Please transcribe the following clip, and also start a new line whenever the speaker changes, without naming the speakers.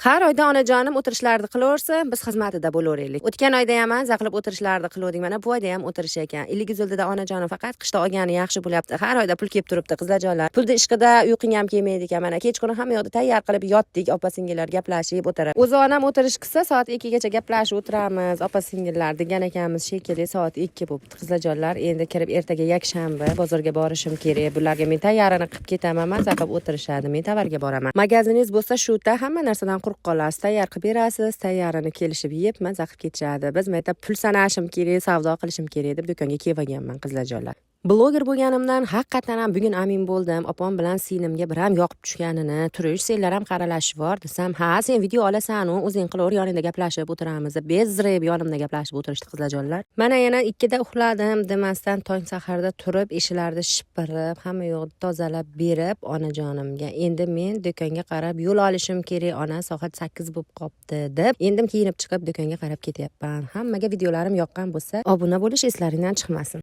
Har oyda onajonim o'tirishlarni qilaversa, biz xizmatida bo'laveraylik. O'tgan oyda ham anza qilib o'tirishlarni qildik. Mana bu oyda ham o'tirish ekan. 50 yilda onajonim faqat qishda olgani yaxshi bo'lyapti. Har oyda pul kelib turibdi qizlarjonlar. Pulni ishqida uyqing ham kelmaydi ekan. Mana kechqurun hamma yoqda tayyor qilib yotdik, opa-singillar gaplashib o'tirib. O'zi onam o'tirish qilsa, soat 2 gacha gaplashib o'tiramiz. Opa-singillar degan ekanmiz shekilli soat 2 bo'libdi qizlarjonlar. Endi kirib ertaga yakshanba bozorga borishim kerak. Bularga men tayyorini qilib ketaman, maza qilib o'tirishadi. Men tovarga boraman. Magaziningiz bo'lsa shu yerda hamma narsadan quruq qolasiz, tayyor qilib berasiz, tayyorini kelishib yeb maza qilib ketishadi. Biz mayda pul sanashim kerak, savdo qilishim kerak deb do'konga kelganman qizlarjonlar. Bloger bo'lganimdan haqiqatan ham bugun amin bo'ldim. Opam bilan sinimga bir ham yoqib tushganini, turish, senlar ham qaralashibor desam, "Ha, sen video olasan-u, o'zing qilaver, yoningda gaplashib o'tiramiz." Bezrib yonimda gaplashib o'tirishdi qizlarjonlar. Mana yana 2 da uxladim, demasdan tong saharda turib, eshiklarni shipirib, hamma yo'qni tozalab berib onajonimga. Endi men do'konga qarab yo'l olishim kerak, ona soat 8 bo'lib qopti deb, endi kiyinib chiqib do'konga qarab ketyapman. Hammaga videolarim yoqqan bo'lsa, obuna bo'lish eslaringdan chiqmasin.